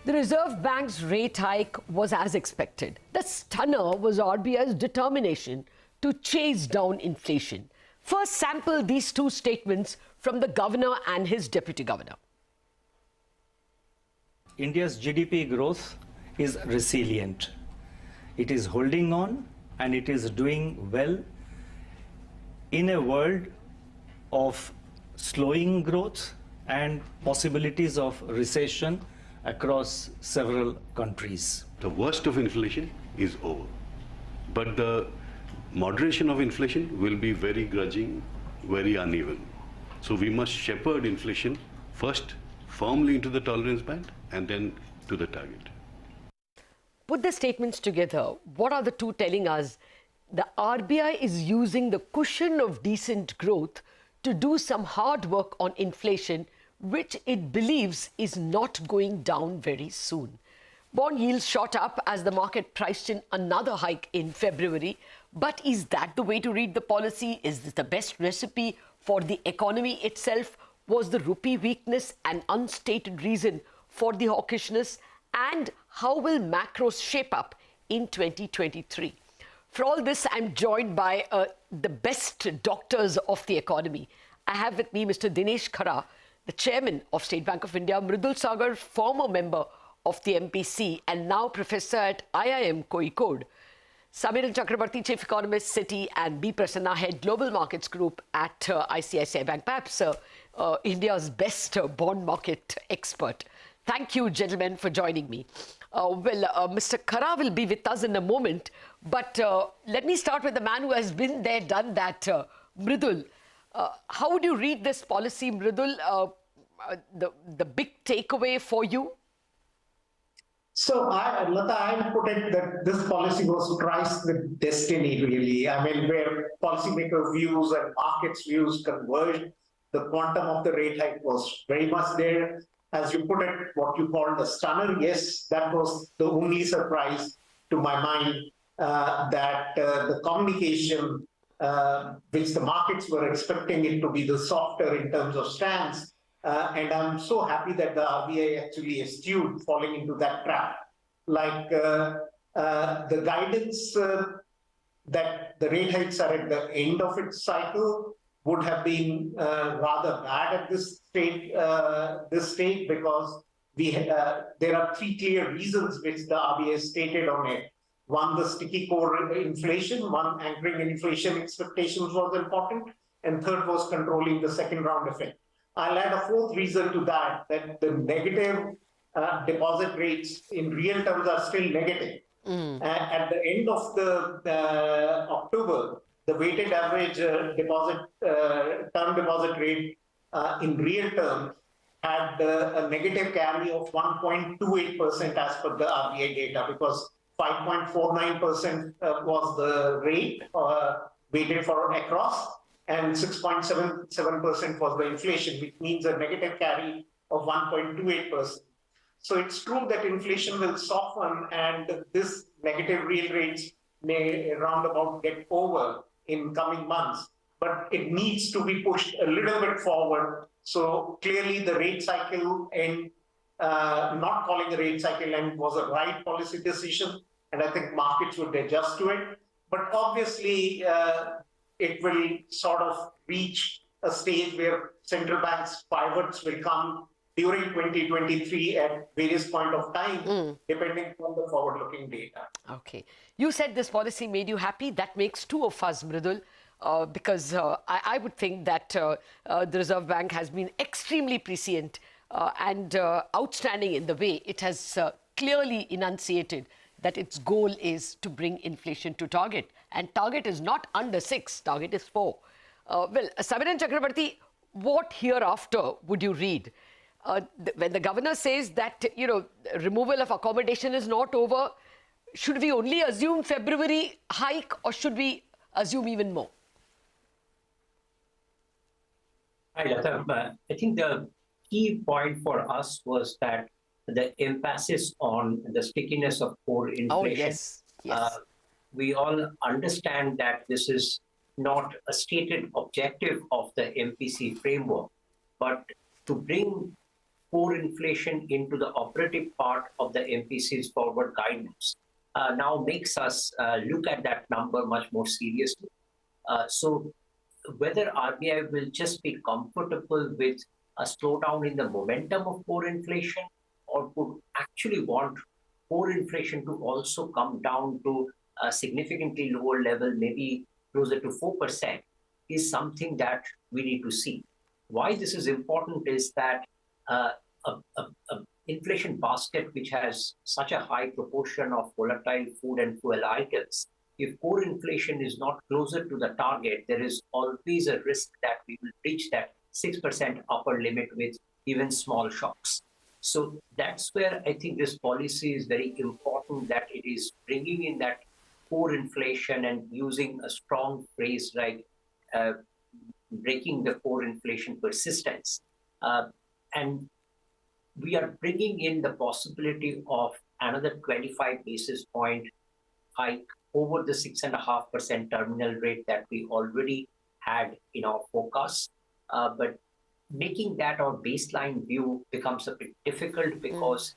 The Reserve Bank's rate hike was as expected. The stunner was RBI's determination to chase down inflation. First, sample these two statements from the governor and his deputy governor. India's GDP growth is resilient. It is holding on and it is doing well in a world of slowing growth and possibilities of recession across several countries. The worst of inflation is over, but the moderation of inflation will be very grudging, very uneven. So we must shepherd inflation first firmly into the tolerance band and then to the target. Put the statements together. What are the two telling us? The RBI is using the cushion of decent growth to do some hard work on inflation, which it believes is not going down very soon. Bond yields shot up as the market priced in another hike in February. But is that the way to read the policy? Is this the best recipe for the economy itself? Was the rupee weakness an unstated reason for the hawkishness? And how will macros shape up in 2023? For all this, I'm joined by the best doctors of the economy. I have with me Mr. Dinesh Khara, the chairman of State Bank of India, Mridul Saggar, former member of the MPC and now professor at IIM Kozhikode, Samiran Chakraborty, chief economist, CITI, and B Prasanna, head global markets group at ICICI Bank, perhaps India's best bond market expert. Thank you, gentlemen, for joining me. Mr. Khara will be with us in a moment, but let me start with the man who has been there, done that, Mridul. How would you read this policy, Mridul? The big takeaway for you? So, Lata, I put it that this policy was priced with destiny, really. I mean, where policymaker views and markets views converged, the quantum of the rate hike was very much there. As you put it, what you called a stunner, yes, that was the only surprise to my mind, that the communication, which the markets were expecting it to be the softer in terms of stance, and I'm so happy that the RBI actually eschewed falling into that trap. Like the guidance that the rate hikes are at the end of its cycle would have been rather bad at this stage because there are three clear reasons which the RBI stated on it. One, the sticky core inflation. One, anchoring inflation expectations was important. And third was controlling the second round effect. I'll add a fourth reason to that the negative deposit rates in real terms are still negative. At the end of the October, the weighted average term deposit rate in real terms had a negative carry of 1.28% as per the RBI data, because 5.49% was the rate weighted for across, and 6.77% was the inflation, which means a negative carry of 1.28%. So it's true that inflation will soften and this negative real rates may roundabout get over in coming months, but it needs to be pushed a little bit forward. So clearly the rate cycle end, not calling a rate cycle end was a right policy decision, and I think markets would adjust to it. But obviously, it will sort of reach a stage where central banks' pivots will come during 2023 at various point of time, depending on the forward-looking data. Okay. You said this policy made you happy. That makes two of us, Mridul, because I would think that the Reserve Bank has been extremely prescient and outstanding in the way it has clearly enunciated that its goal is to bring inflation to target. And target is not under 6, target is 4. Samiran Chakraborty, what hereafter would you read? When the governor says that, removal of accommodation is not over, should we only assume February hike or should we assume even more? Hi, Lata. I think the key point for us was that the emphasis on the stickiness of core inflation. Oh, yes. Yes. We all understand that this is not a stated objective of the MPC framework, but to bring core inflation into the operative part of the MPC's forward guidance now makes us look at that number much more seriously. So whether RBI will just be comfortable with a slowdown in the momentum of core inflation, or would actually want core inflation to also come down to a significantly lower level, maybe closer to 4%, is something that we need to see. Why this is important is that a inflation basket which has such a high proportion of volatile food and fuel items, if core inflation is not closer to the target, there is always a risk that we will reach that 6% upper limit with even small shocks. So that's where I think this policy is very important, that it is bringing in that core inflation and using a strong phrase like breaking the core inflation persistence. And we are bringing in the possibility of another 25 basis point hike over the 6.5% terminal rate that we already had in our forecast. But making that our baseline view becomes a bit difficult because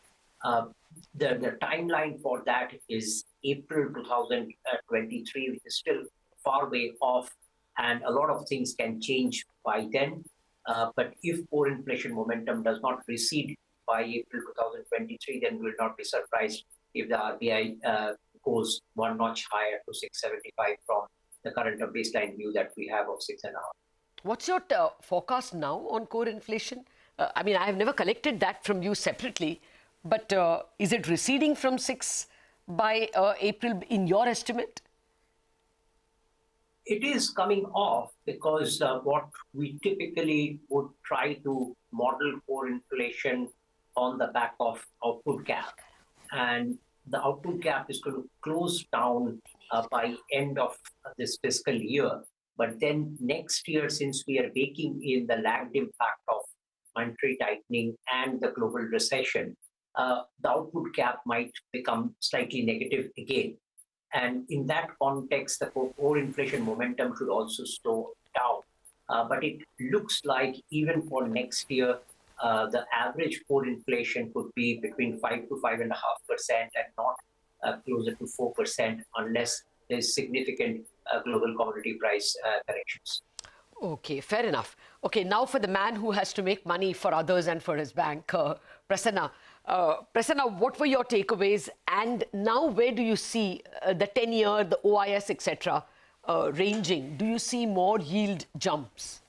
the timeline for that is April 2023, which is still far way off, and a lot of things can change by then. But if core inflation momentum does not recede by April 2023, then we will not be surprised if the RBI goes one notch higher to 6.75 from the current baseline view that we have of 6.5. What's your forecast now on core inflation? I mean, I have never collected that from you separately, but is it receding from 6 by April in your estimate? It is coming off because what we typically would try to model core inflation on the back of output gap. And the output gap is going to close down by end of this fiscal year. But then next year, since we are baking in the lagged impact of monetary tightening and the global recession, the output gap might become slightly negative again. And in that context, the core inflation momentum should also slow down. But it looks like even for next year, the average core inflation could be between 5 to 5.5% and not closer to 4% unless there's significant global commodity price corrections. Okay, fair enough. Okay, now for the man who has to make money for others and for his bank, Prasanna. Prasanna, what were your takeaways? And now where do you see the 10-year, the OIS, etc. Ranging? Do you see more yield jumps?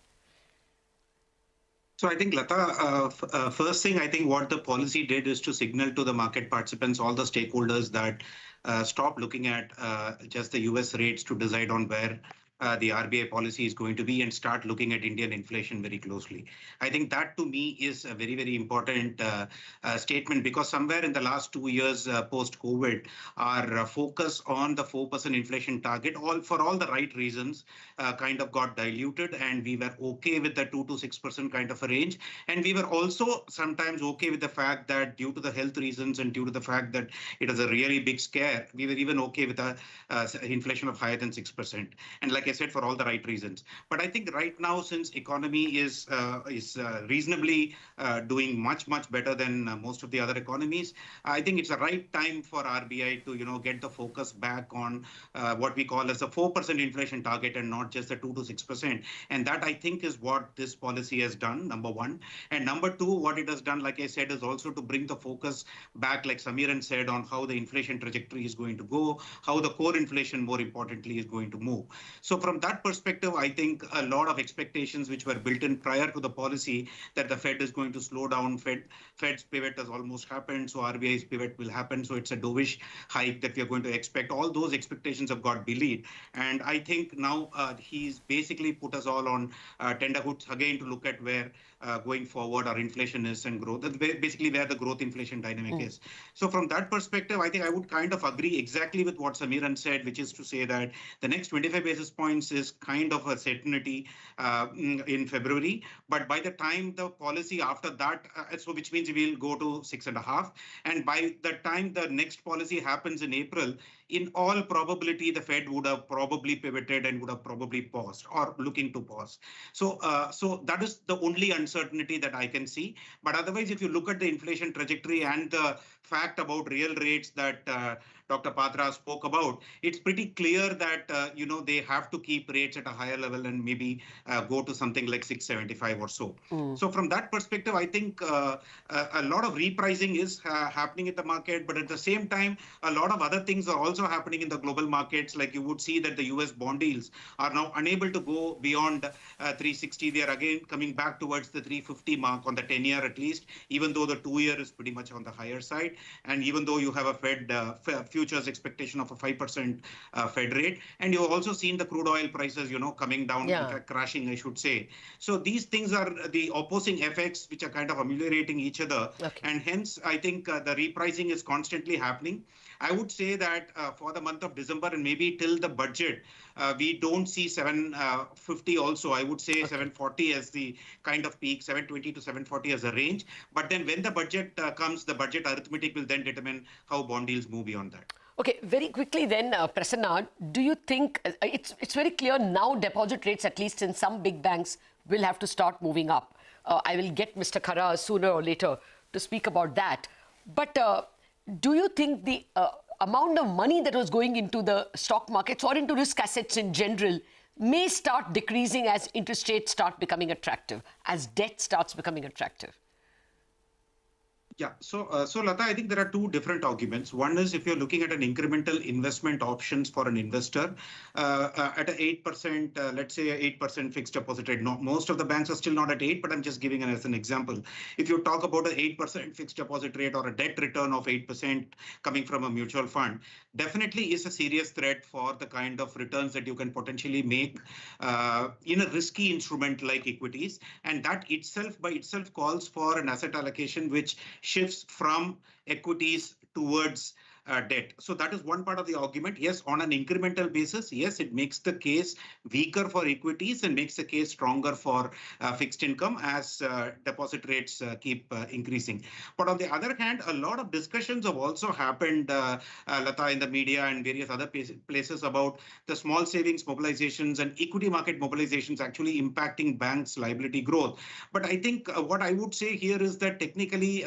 So I think, Lata, first thing, I think what the policy did is to signal to the market participants, all the stakeholders, that stop looking at just the US rates to decide on where the RBI policy is going to be and start looking at Indian inflation very closely. I think that to me is a very, very important statement, because somewhere in the last 2 years post-COVID, our focus on the 4% inflation target, for all the right reasons, kind of got diluted, and we were okay with the 2 to 6% kind of a range. And we were also sometimes okay with the fact that due to the health reasons and due to the fact that it is a really big scare, we were even okay with a inflation of higher than 6%. And like I said, for all the right reasons. But I think right now, since economy is reasonably doing much better than most of the other economies, I think it's the right time for RBI to get the focus back on what we call as a 4% inflation target and not just the 2 to 6%. And that, I think, is what this policy has done, number one. And number two, what it has done, like I said, is also to bring the focus back, like Samiran said, on how the inflation trajectory is going to go, how the core inflation, more importantly, is going to move. So from that perspective, I think a lot of expectations which were built in prior to the policy that the Fed is going to slow down, Fed's pivot has almost happened, so RBI's pivot will happen. So it's a dovish hike that we are going to expect. All those expectations have got belied. And I think now he's basically put us all on tenterhooks again to look at where going forward our inflation is and growth. That's basically where the growth inflation dynamic is. So from that perspective, I think I would kind of agree exactly with what Samiran said, which is to say that the next 25 basis points is kind of a certainty in February. But by the time the policy after that, so which means we'll go to 6.5. And by the time the next policy happens in April, in all probability, the Fed would have probably pivoted and would have probably paused or looking to pause. So that is the only uncertainty uncertainty that I can see. But otherwise, if you look at the inflation trajectory and the fact about real rates that Dr. Patra spoke about, it's pretty clear that they have to keep rates at a higher level and maybe go to something like 675 or so. So from that perspective, I think a lot of repricing is happening in the market, but at the same time, a lot of other things are also happening in the global markets. Like you would see that the US bond yields are now unable to go beyond 360. They are again coming back towards the 350 mark on the 10-year at least, even though the 2-year is pretty much on the higher side. And even though you have a Fed futures expectation of a 5% Fed rate, and you've also seen the crude oil prices, coming down, in fact, crashing, I should say. So these things are the opposing effects which are kind of ameliorating each other. Okay. And hence, I think the repricing is constantly happening. I would say that for the month of December and maybe till the budget, we don't see 750 also. I would say 740 as the kind of peak, 720 to 740 as a range. But then when the budget comes, the budget arithmetic will then determine how bond yields move beyond that. Okay, very quickly then, Prasanna, do you think it's very clear now deposit rates, at least in some big banks, will have to start moving up? I will get Mr. Khara sooner or later to speak about that. But do you think the amount of money that was going into the stock markets or into risk assets in general may start decreasing as interest rates start becoming attractive, as debt starts becoming attractive? Yeah, so Lata, I think there are two different arguments. One is if you're looking at an incremental investment options for an investor at an 8%, let's say 8% fixed deposit rate. No, most of the banks are still not at 8, but I'm just giving it as an example. If you talk about an 8% fixed deposit rate or a debt return of 8% coming from a mutual fund, definitely is a serious threat for the kind of returns that you can potentially make in a risky instrument like equities. And that itself by itself calls for an asset allocation which shifts from equities towards debt. So that is one part of the argument. Yes, on an incremental basis, yes, it makes the case weaker for equities and makes the case stronger for fixed income as deposit rates keep increasing. But on the other hand, a lot of discussions have also happened, Lata, in the media and various other places about the small savings mobilizations and equity market mobilizations actually impacting banks' liability growth. But I think what I would say here is that technically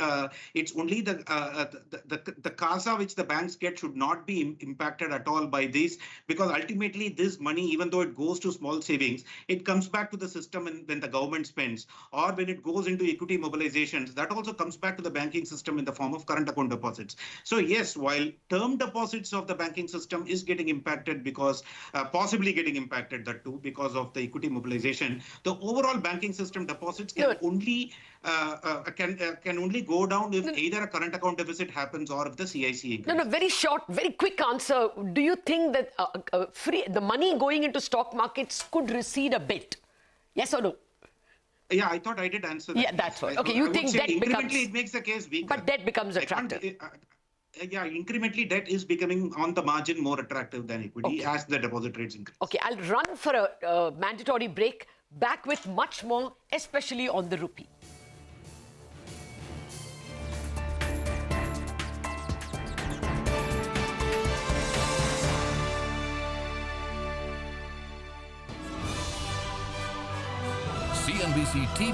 it's only the CASA which the banks get should not be impacted at all by this, because ultimately this money, even though it goes to small savings, it comes back to the system when the government spends, or when it goes into equity mobilizations, that also comes back to the banking system in the form of current account deposits. So yes, while term deposits of the banking system is getting impacted because possibly getting impacted that too because of the equity mobilization, the overall banking system deposits can only can only go down if either a current account deficit happens or if the CIC increases. No, very short, very quick answer. Do you think that the money going into stock markets could recede a bit? Yes or no? Yeah, I thought I did answer that. Yeah, that's right. Okay, you think debt becomes... Incrementally, it makes the case weaker. But debt becomes attractive. Yeah, incrementally, debt is becoming on the margin more attractive than equity as the deposit rates increase. Okay, I'll run for a mandatory break. Back with much more, especially on the rupee. CNBC-TV